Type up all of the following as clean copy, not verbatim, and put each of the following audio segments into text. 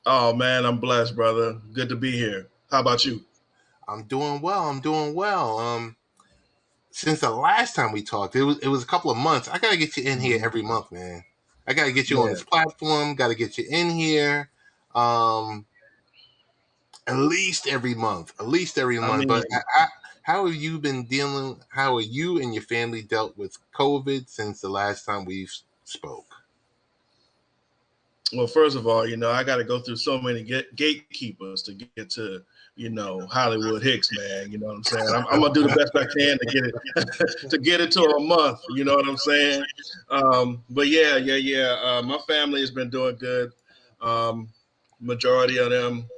Oh man, I'm blessed, brother. Good to be here. How about you? I'm doing well. I'm doing well. Since the last time we talked, it was a couple of months. I gotta get you in here Mhm. every month, man. I gotta get you on Yeah, this platform. Got to get you in here, um, at least every month. At least every I month. But mean, how have you been dealing? How are you and your family dealt with COVID since the last time we spoke? well, first of all, I got to go through so many gatekeepers to get to, Hollywood Hicks, man. You know what I'm saying? I'm gonna do the best I can to get it to get it to a month. You know what I'm saying? But yeah. My family has been doing good. Um, Majority of them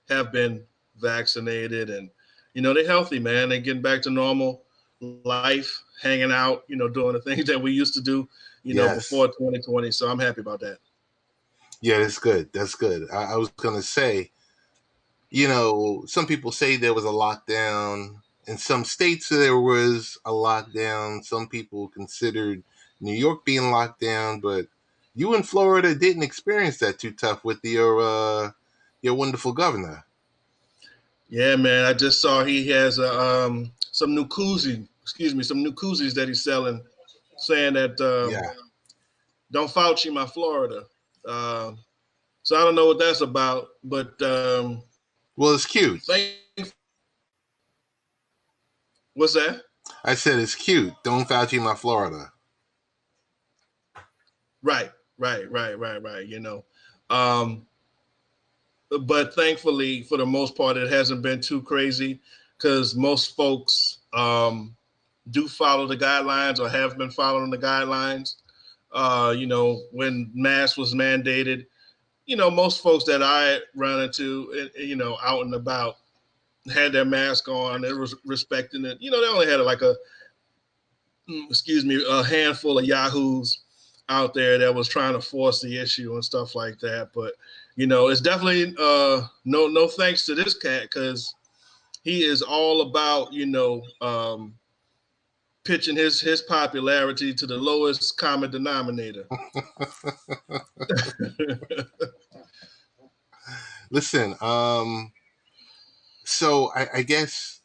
have been vaccinated, and they're healthy, man. They're getting back to normal life, hanging out, doing the things that we used to do, Yes. before 2020. So I'm happy about that. Yeah, that's good. That's good. I was gonna say, some people say there was a lockdown. In some states, there was a lockdown. Some people considered New York being locked down, but you in Florida didn't experience that too tough with your wonderful governor. Yeah, man. I just saw he has some new some new koozies that he's selling, saying that Yeah. don't Fauci my Florida. Um, so I don't know what that's about, but Well, it's cute. thank. What's that? I said it's cute. Don't Fauci my Florida. Right, right. Um, but thankfully, for the most part, it hasn't been too crazy because most folks do follow the guidelines or have been following the guidelines. When mask was mandated, most folks that I run into, out and about, had their mask on. They were respecting it. They only had like a handful of yahoos out there that was trying to force the issue and stuff like that. But it's definitely no thanks to this cat because he is all about pitching his popularity to the lowest common denominator. Listen, so I guess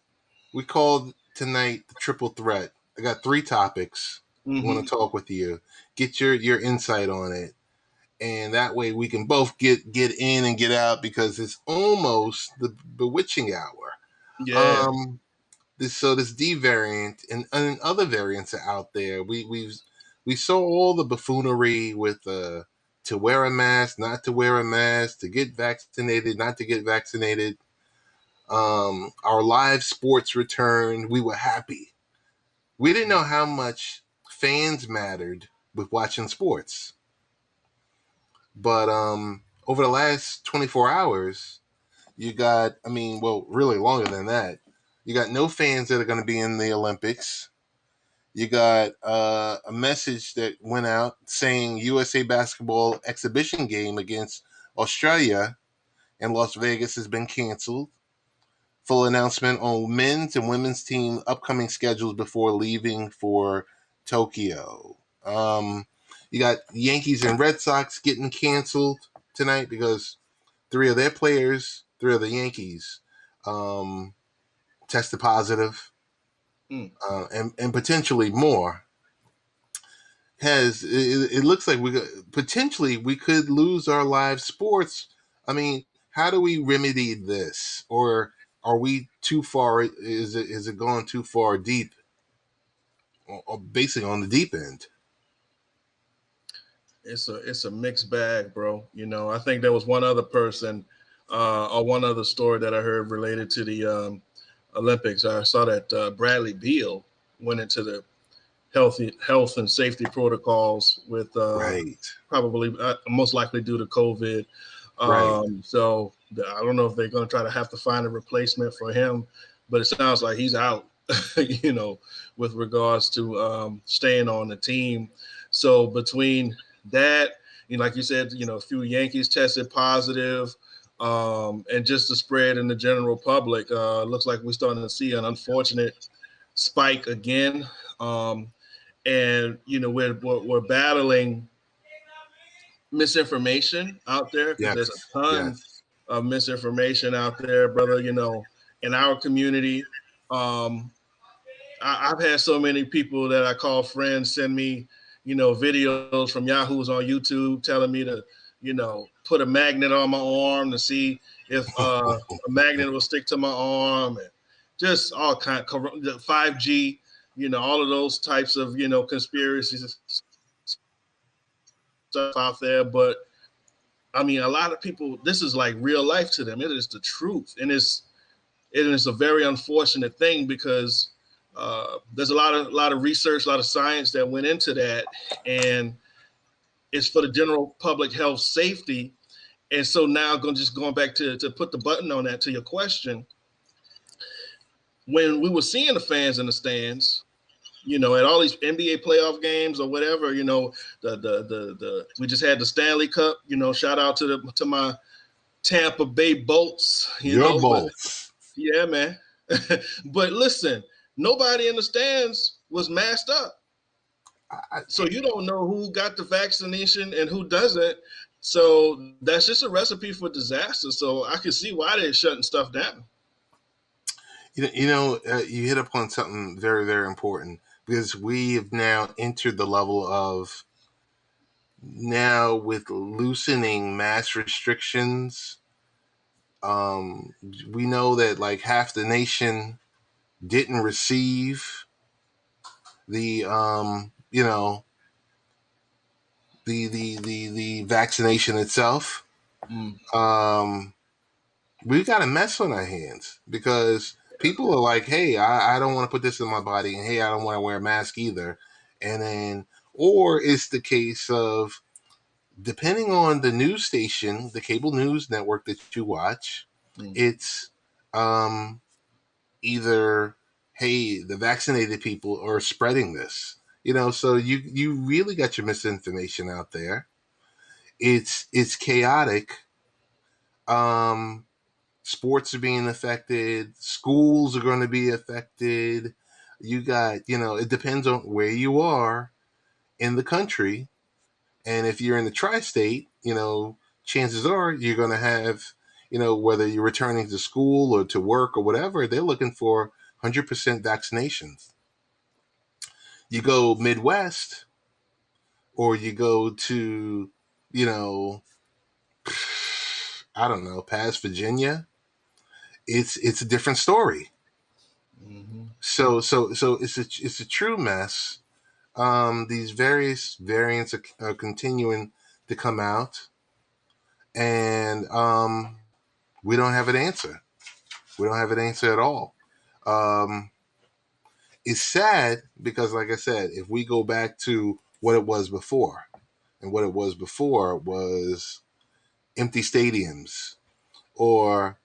we called tonight the triple threat. I got three topics I want Hmm. to talk with you. Get your insight on it, and that way we can both get in and get out because it's almost the bewitching hour. Yeah, This D variant and other variants are out there. We saw all the buffoonery with to wear a mask, not to wear a mask, to get vaccinated, not to get vaccinated. Our live sports returned. We were happy. We didn't know how much fans mattered with watching sports. But over the last 24 hours, you got, I mean, well, really longer than that, you got no fans that are going to be in the Olympics. You got a message that went out saying USA basketball exhibition game against Australia and Las Vegas has been canceled. Full announcement on men's and women's team upcoming schedules before leaving for Tokyo. You got Yankees and Red Sox getting canceled tonight because three of the Yankees, um, tested positive, mm. and potentially more. It looks like potentially we could lose our live sports. I mean, how do we remedy this, or are we too far? Is it going too far deep, or basically on the deep end? It's a mixed bag, bro. I think there was one other person or one other story that I heard related to the Olympics. I saw that Bradley Beal went into the health and safety protocols with Right, probably most likely due to COVID. right. I don't know if they're going to try to have to find a replacement for him, but it sounds like he's out. With regards to staying on the team. So between that, like you said, a few Yankees tested positive, and just the spread in the general public, looks like we're starting to see an unfortunate spike again. And we're battling misinformation out there, because there's Yes, a ton yes. of misinformation out there, brother. In our community, um, I've had so many people that I call friends send me, videos from Yahoo's on YouTube telling me to, put a magnet on my arm to see if a magnet will stick to my arm, and just all kind of 5G, all of those types of, conspiracies stuff out there. But I mean, a lot of people, this is like real life to them. It is the truth, and it is a very unfortunate thing because there's a lot of research, a lot of science that went into that, and it's for the general public health safety. And so now, going back to put the button on that to your question, when we were seeing the fans in the stands, at all these NBA playoff games or whatever, the we just had the Stanley Cup. Shout out to my Tampa Bay Bolts. Your But bolts. yeah, man. But listen, nobody in the stands was masked up. So you don't know who got the vaccination and who doesn't. So that's just a recipe for disaster. So I can see why they're shutting stuff down. You hit upon something very, very important, because we have now entered the level of, now with loosening mass restrictions, we know that like half the nation didn't receive the the vaccination itself. Um, we've got a mess on our hands, because people are like, hey, I don't want to put this in my body, and hey, I don't want to wear a mask either. And then, or it's the case of, depending on the news station, the cable news network that you watch, it's either, hey, the vaccinated people are spreading this. So you really got your misinformation out there. It's chaotic. Um, Sports are being affected. Schools are going to be affected. You got, it depends on where you are in the country. And if you're in the tri-state, chances are you're going to have, whether you're returning to school or to work or whatever, they're looking for 100% vaccinations. You go Midwest, or you go to, I don't know, past Virginia, it's a different story. Mm-hmm. So it's a true mess. These various variants are continuing to come out, and we don't have an answer. We don't have an answer at all. Um, it's sad because, like I said, if we go back to what it was before, and what it was before was empty stadiums, or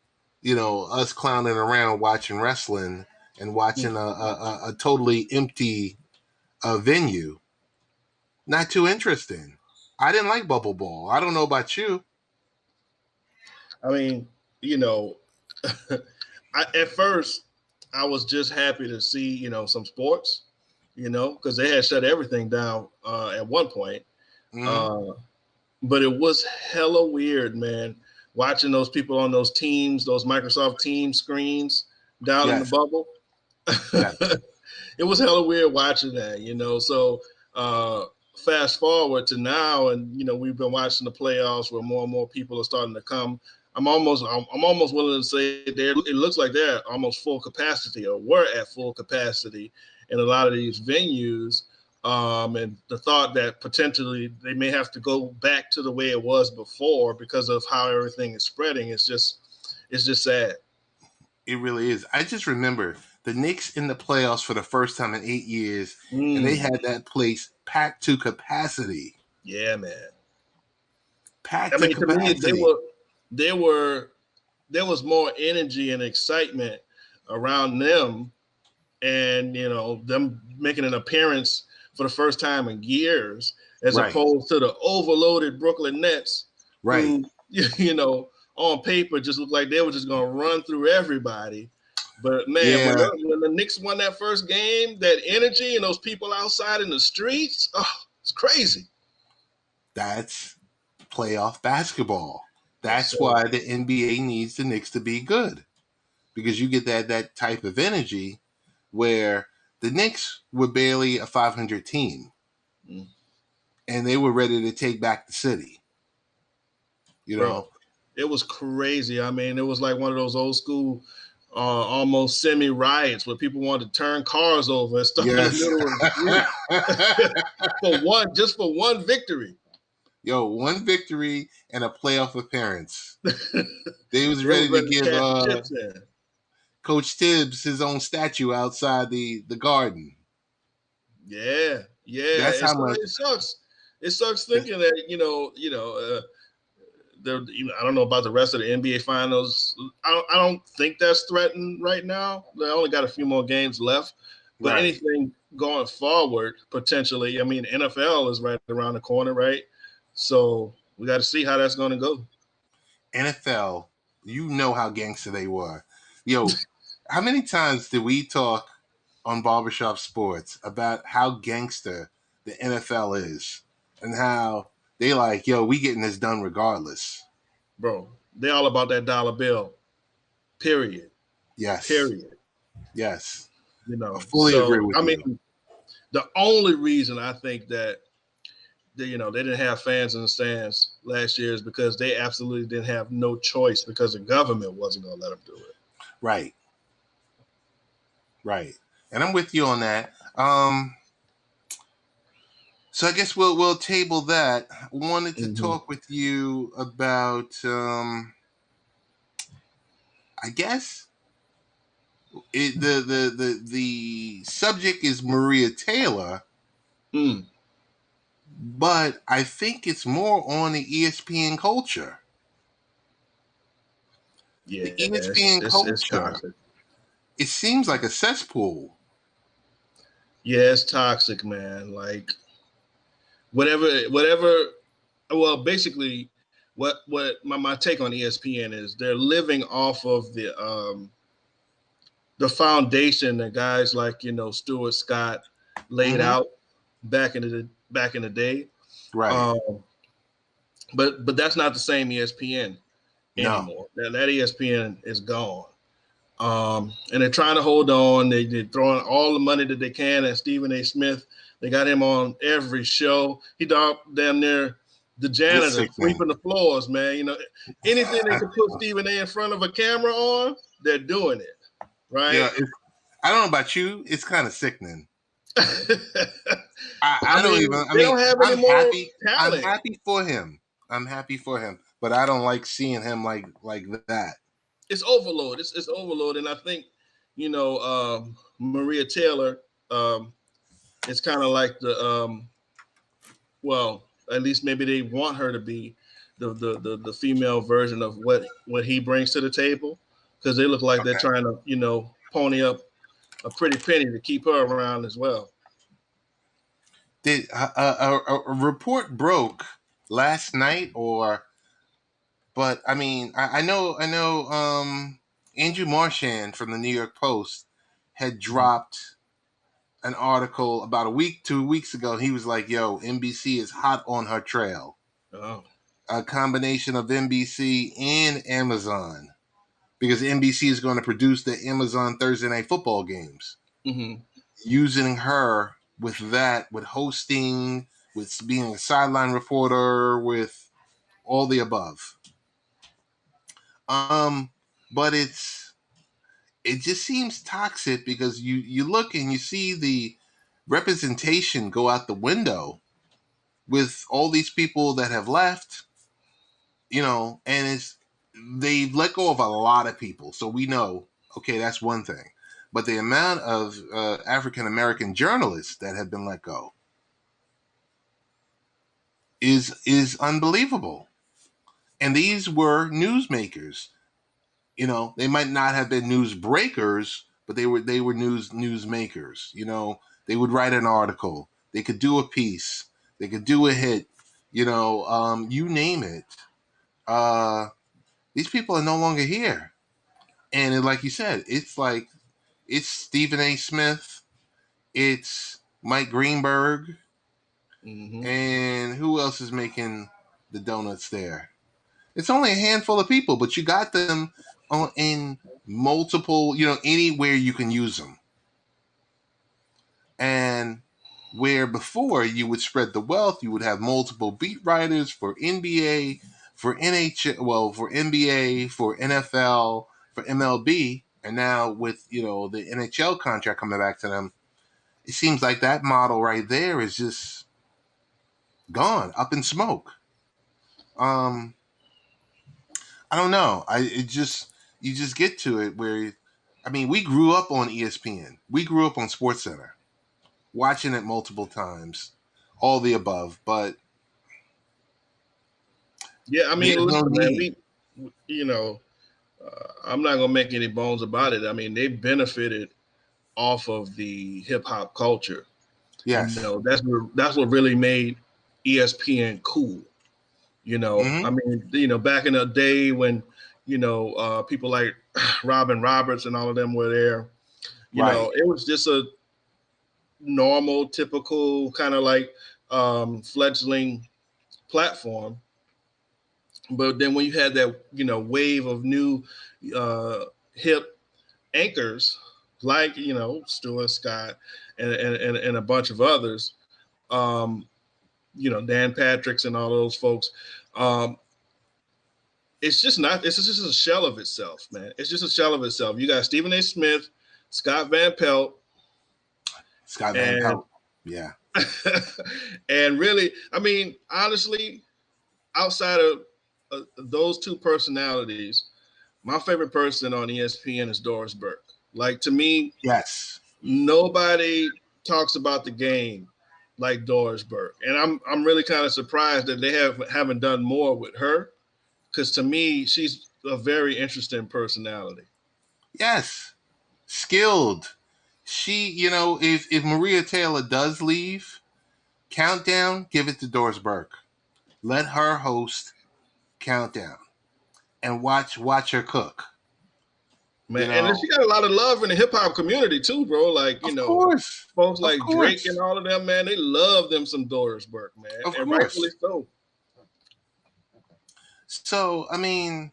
us clowning around watching wrestling and watching a totally empty venue. Not too interesting. I didn't like Bubble Ball. I don't know about you. I mean, you know, at first I was just happy to see some sports, because they had shut everything down at one point. Mm-hmm. But it was hella weird, man, watching those people on those teams, those Microsoft Teams screens down in the Yes. bubble. Yes. It was hella weird watching that, So fast forward to now, and we've been watching the playoffs where more and more people are starting to come. I'm almost willing to say it looks like they're almost full capacity, or were at full capacity in a lot of these venues. And the thought that potentially they may have to go back to the way it was before because of how everything is spreading, it's just sad. It really is. I just remember the Knicks in the playoffs for the first time in 8 years, and they had that place packed to capacity. Yeah, man. Packed I to mean, to me, capacity. there was more energy and excitement around them, and them making an appearance for the first time in years, as Right. opposed to the overloaded Brooklyn Nets, Right. who on paper just looked like they were just going to run through everybody. But man, when Yeah. the Knicks won that first game, that energy and those people outside in the streets, oh, it's crazy. That's playoff basketball. Yes, That's sir. why the NBA needs the Knicks to be good, because you get that type of energy where the Knicks were barely a 500 team, Mm. and they were ready to take back the city. You Bro, know, it was crazy. I mean, it was like one of those old school, almost semi riots where people wanted to turn cars over and stuff in the yes. middle of the street for one victory. Yo, one victory and a playoff appearance. They was They was ready to ready to give cash the chips in. Coach Tibbs his own statue outside the garden. Yeah, yeah. That's how much. It sucks. It sucks thinking that I don't know about the rest of the NBA finals. I don't think that's threatened right now. They only got a few more games left, but Right. anything going forward potentially. I mean, NFL is right around the corner, right? So we got to see how that's going to go. NFL, you know how gangster they were. Yo, how many times did we talk on Barbershop Sports about how gangster the NFL is and how they like, yo, we getting this done regardless. Bro, they all about that dollar bill. Period. Yes. Period. Yes. I fully agree So with I you. mean, the only reason I think that they didn't have fans in the stands last year is because they absolutely didn't have no choice because the government wasn't going to let them do it. Right. Right. And I'm with you on that. So I guess we'll table that. Wanted to Mm-hmm. talk with you about I guess the subject is Maria Taylor, Mm. but I think it's more on the ESPN culture. Yeah, The ESPN it's culture, toxic. it seems like a cesspool. Yeah, it's toxic, man. Like whatever. Well, basically, what my take on ESPN is they're living off of the foundation that guys like Stuart Scott laid Mm-hmm. out back in the day. Right. Um, but that's not the same ESPN No. anymore. That ESPN is gone. And they're trying to hold on. They're throwing all the money that they can at Stephen A. Smith. They got him on every show. He damn near the It's janitor sickening. sweeping the floors, man. Anything they can put Stephen A. in front of a camera on, they're doing it, right? Yeah, I don't know about you. It's kind of sickening. I I don't mean, even. I they mean, don't have any I'm more happy. I'm talent. happy for him. I'm happy for him. But I don't like seeing him like that. It's overload. It's overload, and I think Maria Taylor. It's kind of like well, at least maybe they want her to be the female version of what he brings to the table, because they look like they're Okay. trying to pony up a pretty penny to keep her around as well. Did a report broke last night, but I mean, I know. Andrew Marchand from the New York Post had dropped an article about 2 weeks ago. He was like, "Yo, NBC is hot on her trail." Oh, A combination of NBC and Amazon, because NBC is going to produce the Amazon Thursday Night Football games, mm-hmm. using her with hosting, with being a sideline reporter, with all the above. Um, but it just seems toxic because you look and you see the representation go out the window with all these people that have left, and they've let go of a lot of people. So we know, okay, that's one thing. But the amount of African American journalists that have been let go is unbelievable. And these were newsmakers. They might not have been news breakers, but they were newsmakers. They would write an article, they could do a piece, they could do a hit. You name it. These people are no longer here, and like you said, it's Stephen A. Smith, it's Mike Greenberg, Mm-hmm. and who else is making the donuts there. It's only a handful of people, but you got them in multiple, anywhere you can use them. And where before you would spread the wealth, you would have multiple beat writers for NBA, for NHL, well, for NBA, for NFL, for MLB, and now with the NHL contract coming back to them, it seems like that model right there is just gone, up in smoke. I don't know. You just get to it where, we grew up on ESPN, we grew up on SportsCenter, watching it multiple times, all the above, but yeah, I mean, listen, no man, I'm not gonna make any bones about it. I mean, they benefited off of the hip hop culture. Yes. That's what really made ESPN cool. Mm-hmm. I mean, back in the day when, people like Robin Roberts and all of them were there, Right. it was just a normal, typical kind of like fledgling platform. But then when you had that, wave of new hip anchors like, Stuart Scott and a bunch of others, Dan Patrick's and all those folks, it's just a shell of itself, man. It's just a shell of itself. You got Stephen A. Smith, Scott Van Pelt. Yeah. And really, I mean, honestly, outside of those two personalities, my favorite person on ESPN is Doris Burke. Like, to me, yes, nobody talks about the game like Doris Burke, and I'm really kind of surprised that they haven't done more with her, because to me, she's a very interesting personality. Yes, skilled. She, if Maria Taylor does leave, Countdown, give it to Doris Burke. Let her host Countdown and watch her cook. Man, and she got a lot of love in the hip hop community too, bro. Like, of course, folks like Drake and all of them, man, they love them some Doris Burke, man. Of and course. Rightfully so. So, I mean,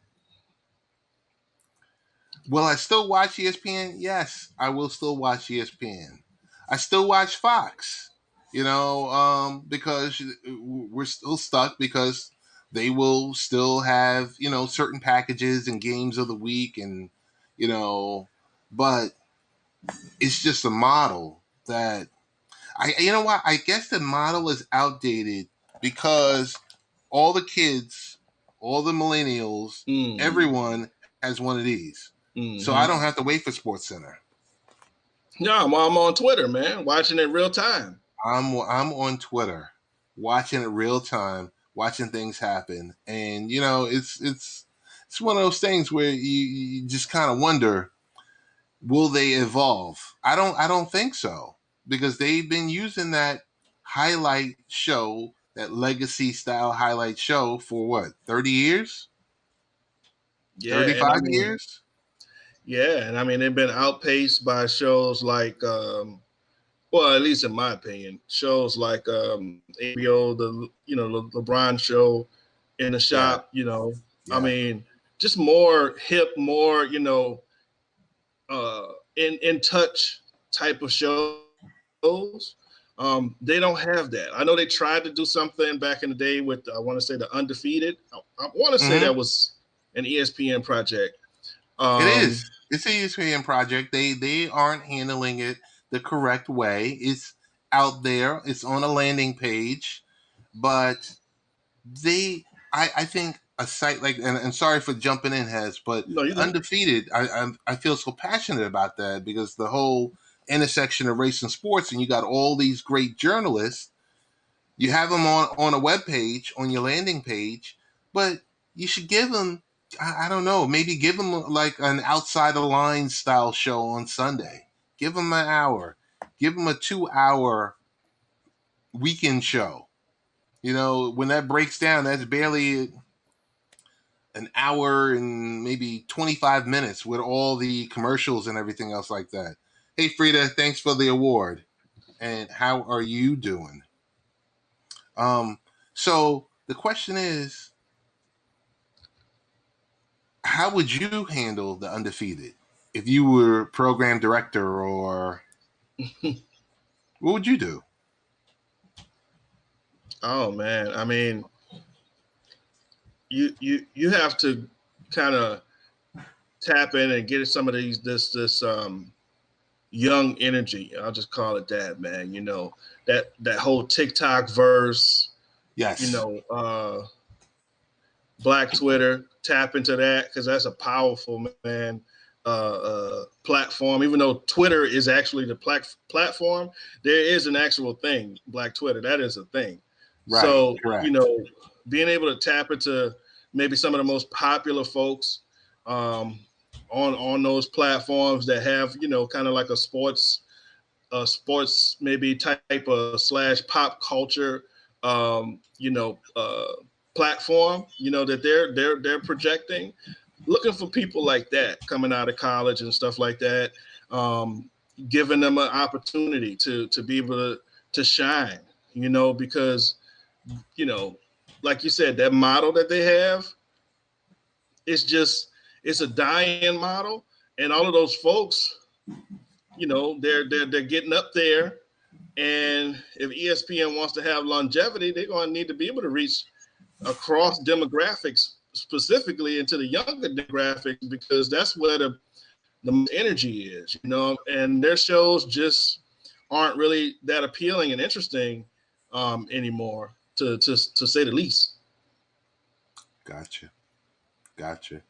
will I still watch ESPN? Yes, I will still watch ESPN. I still watch Fox, because we're still stuck because they will still have, certain packages and games of the week and, but it's just a model that I guess the model is outdated because all the kids, all the millennials, everyone has one of these. Mm-hmm. So I don't have to wait for SportsCenter. No, I'm on Twitter, man, watching it real time. I'm on Twitter, watching it real time, watching things happen, and it's one of those things where you just kind of wonder, will they evolve? I don't think so, because they've been using that highlight show, that legacy style highlight show for what, 30 years? Yeah, 35 years? Yeah, and I mean, they've been outpaced by shows like, well, at least in my opinion, shows like HBO, the LeBron show, In the Shop. Yeah. I mean, just more hip, more in touch type of shows. They don't have that. I know they tried to do something back in the day with, I want to say, the Undefeated. I want to say that was an ESPN project. It is. It's an ESPN project. They aren't handling it the correct way. It's out there. It's on a landing page, but I think a site like, and sorry for jumping in, Hez, but no, Undefeated, I feel so passionate about that because the whole intersection of race and sports, and you got all these great journalists. You have them on a web page, on your landing page, but you should give them, I don't know, maybe give them like an outside the lines style show on Sunday. Give them an hour. Give them a 2-hour weekend show. When that breaks down, that's barely an hour and maybe 25 minutes with all the commercials and everything else like that. Hey, Frida, thanks for the award. And how are you doing? So the question is, how would you handle the undefeated if you were program director, or what would you do? Oh man, I mean, you have to kind of tap in and get some of this young energy. I'll just call it that, man. You know, that whole TikTok verse, you Yes. know, Black Twitter, tap into that because that's a powerful, man, platform. Even though Twitter is actually the platform, there is an actual thing, Black Twitter. That is a thing. Right. So, you Correct. know, being able to tap into maybe some of the most popular folks, um, on those platforms that have, you know, kind of like a sports maybe type of slash pop culture, you know, platform, you know, that they're projecting, looking for people like that coming out of college and stuff like that, um, giving them an opportunity to be able to shine, you know, because, you know, like you said, that model that they have, it's just, it's a dying model, and all of those folks, you know, they're getting up there, and if ESPN wants to have longevity, they're going to need to be able to reach across demographics, specifically into the younger demographics, because that's where the energy is, you know, and their shows just aren't really that appealing and interesting, anymore, to say the least. Gotcha. Gotcha.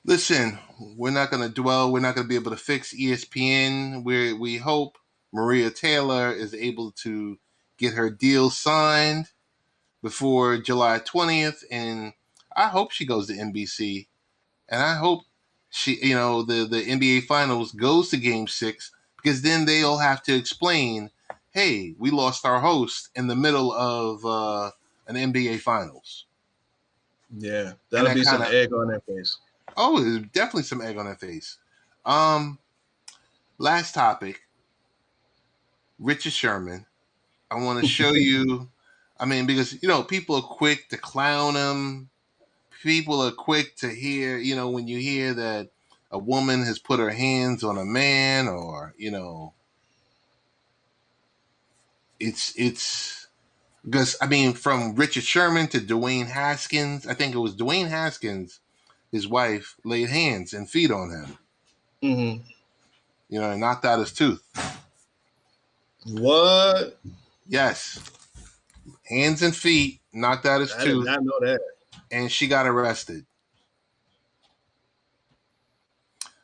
Listen, we're not going to dwell. We're not going to be able to fix ESPN. We hope Maria Taylor is able to get her deal signed before July 20th, and I hope she goes to NBC, and I hope the NBA Finals goes to Game 6, because then they'll have to explain, hey, we lost our host in the middle of an NBA Finals, Yeah, and that'll that be kind some of egg on their face. there's definitely some egg on their face. Um, Last topic, Richard Sherman. I want to show you. I mean, because people are quick to clown him. People are quick to hear, when you hear that a woman has put her hands on a man, or it's because, I mean, from Richard Sherman to Dwayne Haskins. I think it was Dwayne Haskins, his wife laid hands and feet on him, Hmm. and knocked out his tooth. What? Yes, hands and feet, knocked out his I did tooth, not know that. and she got arrested.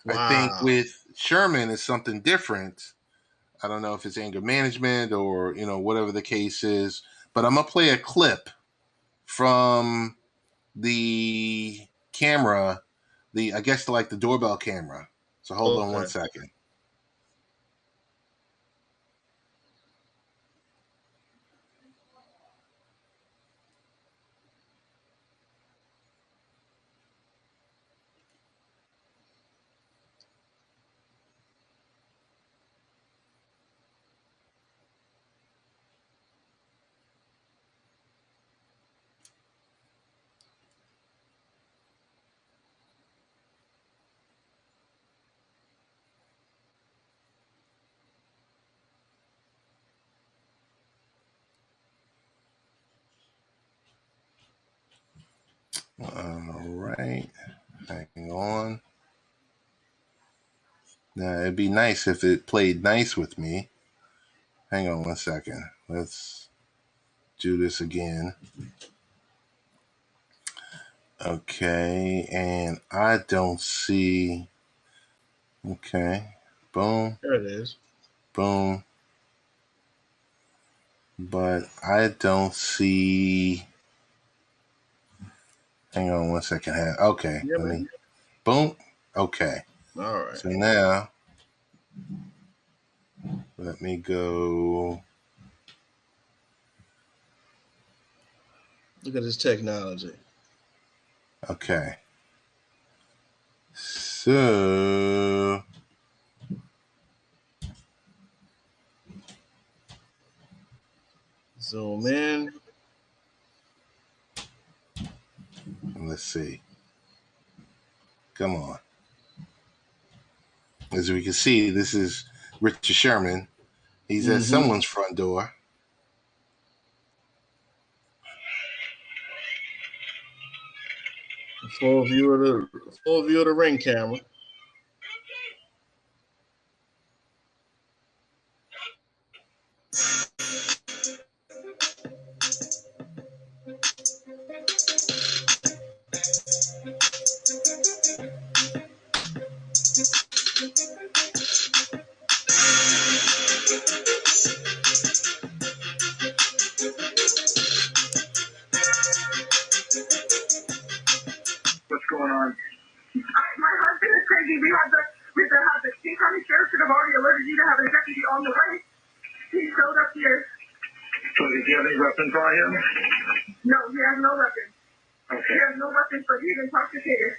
I think Wow. with Sherman is something different. I don't know if it's anger management or whatever the case is, but I'm gonna play a clip from the camera, I guess like the doorbell camera. So hold on one Okay. second. All right, hang on. Now it'd be nice if it played nice with me. Hang on one second. Let's do this again. Okay, and I don't see. Okay, boom, There it is. boom, but I don't see. Hang on one second. Okay, Yeah, let man. me. Boom. Okay, All right. so now let me go. Look at this technology. Okay, so Zoom in. Let's see. Come on. As we can see, this is Richard Sherman. He's at someone's front door. Full view of the ring camera. What's going on? My husband is crazy. We have the King County Sheriff should have already alerted you to have a deputy on the way. He showed up here. So did you have any weapons on him? No, he has no weapons. Okay. He has no weapons, but he's intoxicated.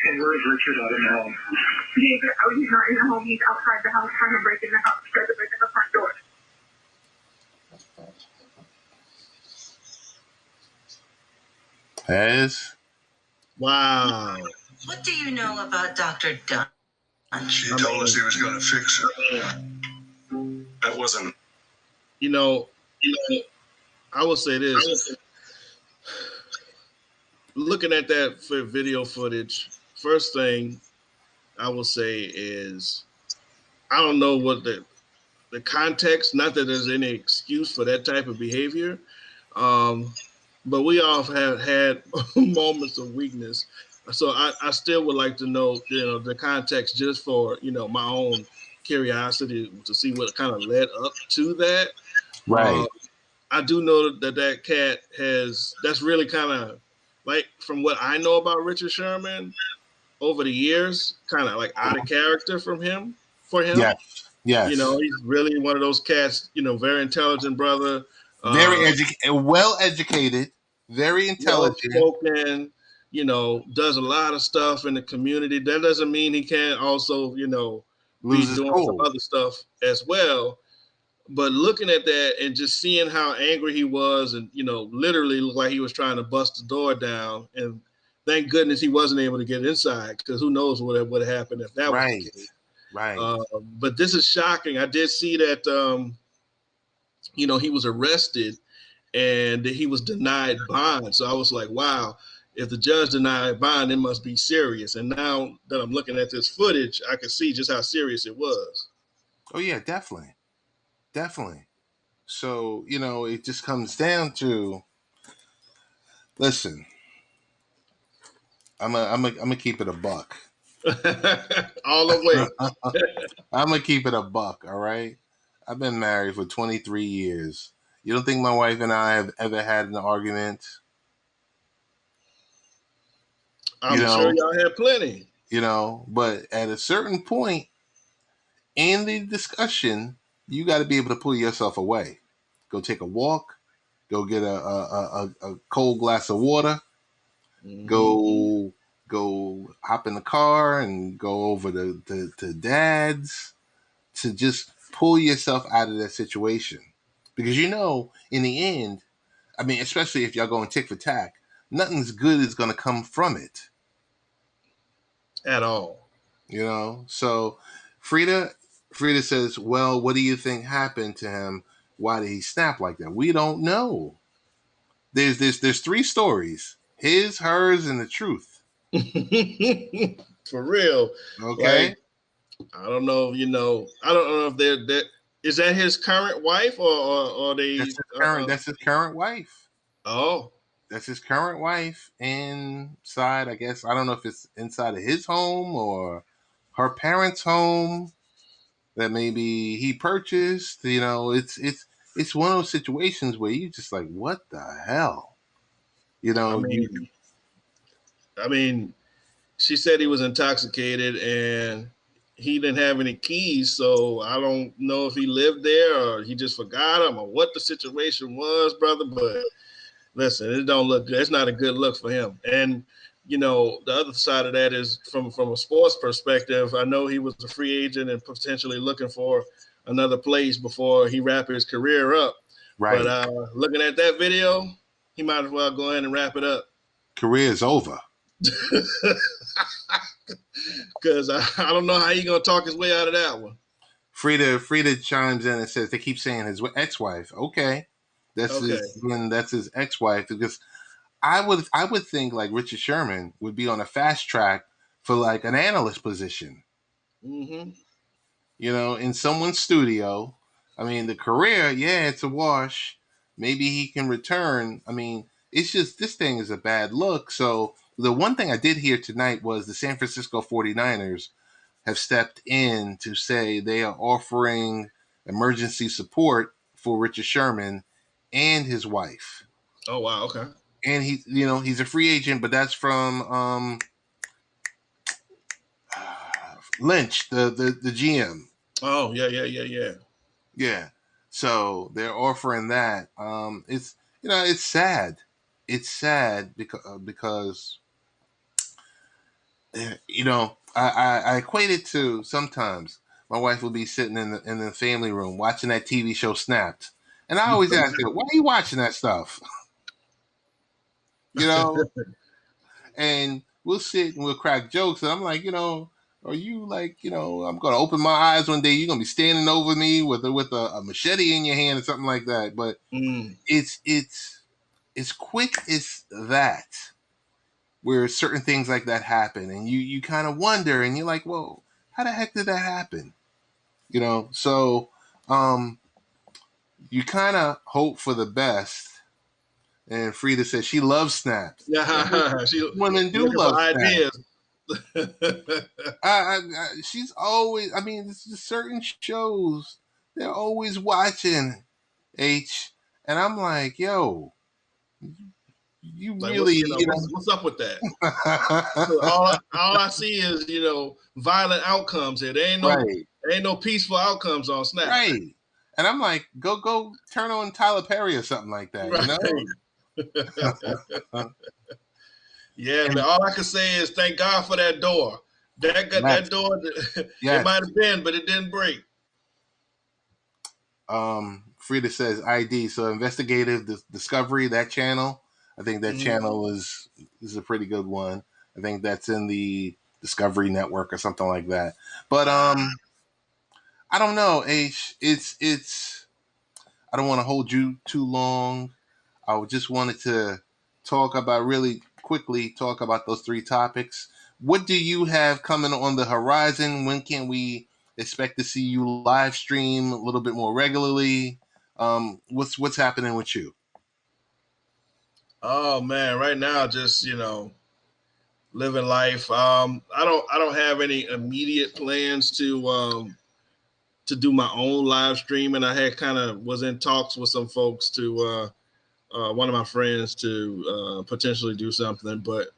And where is Richard out in the home? He's not in the home. He's outside the house trying to break in the house. Trying to break in the front door. As Wow. What do you know about Dr. Dunn? She told us he was going to fix her. That wasn't. You know, I will say this. Looking at that video footage, first thing I will say is I don't know what the context, not that there's any excuse for that type of behavior, but we all have had moments of weakness. So I still would like to know, the context just for, my own curiosity to see what kind of led up to that. right. I do know that cat that's really kind of like, from what I know about Richard Sherman over the years, kind of like out of character for him. Yes. He's really one of those cats, very intelligent brother. Very well educated, very intelligent. Well-spoken, does a lot of stuff in the community. That doesn't mean he can't also, be Loses doing cool. some other stuff as well. But looking at that and just seeing how angry he was, and literally looked like he was trying to bust the door down, and thank goodness he wasn't able to get inside, because who knows what would have happened if that was the case. Right. But this is shocking. I did see that he was arrested and he was denied bond. So I was like, wow, if the judge denied bond, it must be serious. And now that I'm looking at this footage, I can see just how serious it was. Oh yeah, definitely. So, it just comes down to, listen, I'm gonna keep it a buck. All the way. I'm gonna keep it a buck, all right? I've been married for 23 years. You don't think my wife and I have ever had an argument? I'm sure y'all had plenty. But at a certain point in the discussion, you got to be able to pull yourself away. Go take a walk. Go get a cold glass of water. Mm-hmm. Go hop in the car and go over to Dad's to just pull yourself out of that situation. Because in the end, I mean, especially if y'all going tick for tack, nothing's good is going to come from it. At all. So Frida says, well, what do you think happened to him? Why did he snap like that? We don't know. There's three stories: his, hers, and the truth. For real. Okay. Like, I don't know. I don't know if they're is that his current wife or they? That's his current wife. Oh. That's his current wife inside, I guess. I don't know if it's inside of his home or her parents' home that maybe he purchased. It's one of those situations where you just like, what the hell? I mean, she said he was intoxicated and he didn't have any keys, so I don't know if he lived there or he just forgot them or what the situation was, brother. But listen, it don't look good. It's not a good look for him. And the other side of that is from a sports perspective. I know he was a free agent and potentially looking for another place before he wrapped his career up. Right. But looking at that video, he might as well go ahead and wrap it up. Career is over. Because I don't know how he's going to talk his way out of that one. Frida chimes in and says they keep saying his ex-wife. Okay. That's his ex-wife, because I would think like Richard Sherman would be on a fast track for like an analyst position. Mm-hmm. In someone's studio. I mean, the career, yeah, it's a wash. Maybe he can return. I mean, it's just this thing is a bad look. So the one thing I did hear tonight was the San Francisco 49ers have stepped in to say they are offering emergency support for Richard Sherman and his wife. Oh, wow. Okay. And he's a free agent, but that's from Lynch, the GM. Oh, yeah. Yeah. So they're offering that. It's sad. It's sad because I equate it to sometimes my wife will be sitting in the family room watching that TV show Snapped, and I always ask her, "Why are you watching that stuff?" And we'll sit and we'll crack jokes, and I'm like, are you like, I'm gonna open my eyes one day, you're gonna be standing over me with a machete in your hand or something like that. But it's quick as that, where certain things like that happen, and you kind of wonder, and you're like, well, how the heck did that happen? So you kind of hope for the best. And Frida says she loves Snaps. Yeah, women do love ideas. She's always. I mean, there's certain shows they're always watching. And I'm like, yo, you like, really, what's up with that? So all I see is violent outcomes here. There ain't no peaceful outcomes on Snap. Right. And I'm like, go turn on Tyler Perry or something like that. Right. Yeah, man. All I can say is thank God for that door. That door, it might have been, but it didn't break. Frida says ID, so Investigative Discovery, that channel. I think that channel is a pretty good one. I think that's in the Discovery Network or something like that. But I don't know, H. It's. I don't want to hold you too long. I just wanted to talk about those three topics. What do you have coming on the horizon? When can we expect to see you live stream a little bit more regularly? What's happening with you? Oh man, right now just living life. I don't have any immediate plans to do my own live stream, and I had was in talks with some folks to one of my friends to potentially do something, but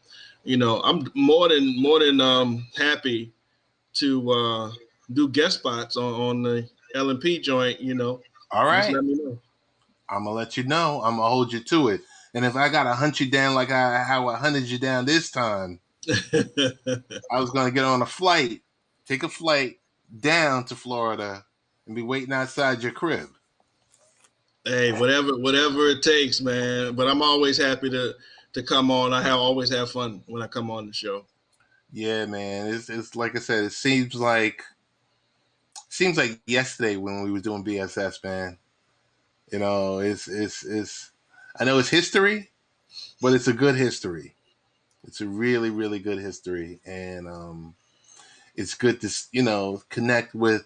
I'm more than happy to do guest spots on the L&P joint. All right. Just let me know. I'm gonna let you know. I'm gonna hold you to it. And if I gotta hunt you down like how I hunted you down this time, I was gonna get on take a flight down to Florida, and be waiting outside your crib. Hey, whatever it takes, man. But I'm always happy to come on. I always have fun when I come on the show. Yeah, man. It's like I said. It seems like yesterday when we were doing BSS, man. It's. I know it's history, but it's a good history. It's a really, really good history, and it's good to connect with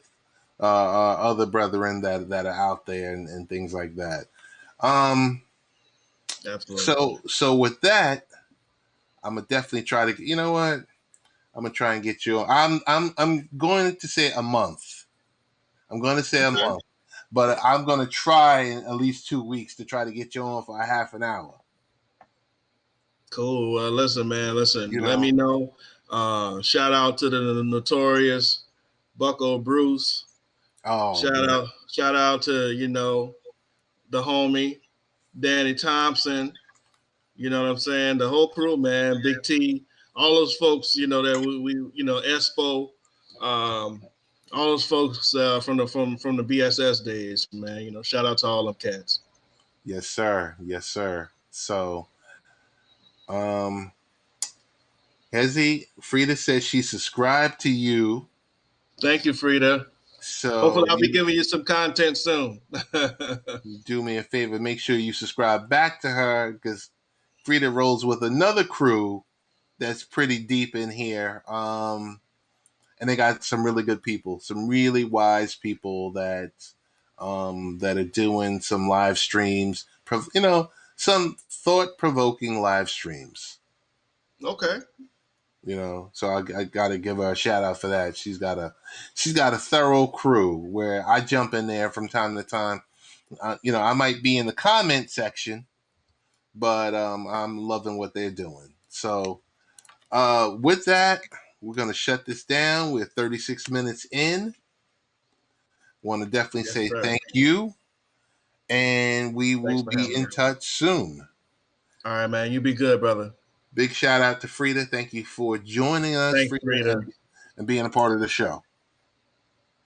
other brethren that are out there and things like that. Absolutely. So with that, I'm gonna definitely try to. You know what? I'm gonna try and get you on. I'm going to say a month. I'm going to say a month, but I'm going to try in at least 2 weeks to try to get you on for a half an hour. Cool. Listen, man. Let me know. Shout out to the notorious Bucko Bruce. Oh, shout out to the homie Danny Thompson. You know what I'm saying? The whole crew, man. Big T, all those folks, that we Espo, all those folks from the BSS days, man. Shout out to all them cats. Yes, sir. Yes, sir. So, Hezzy, Frida says she subscribed to you. Thank you, Frida. So hopefully I'll be giving you some content soon. Do me a favor, make sure you subscribe back to her, because Frida rolls with another crew that's pretty deep in here. And they got some really good people, some really wise people that are doing some live streams, some thought-provoking live streams. Okay. So I got to give her a shout out for that. She's got a thorough crew where I jump in there from time to time. I might be in the comment section, but I'm loving what they're doing. So with that, we're going to shut this down. We're 36 minutes in. Want to definitely say thank you, and we will be in touch soon. All right, man. You be good, brother. Big shout out to Frida. Thank you for joining us, Thanks, Frida, and being a part of the show.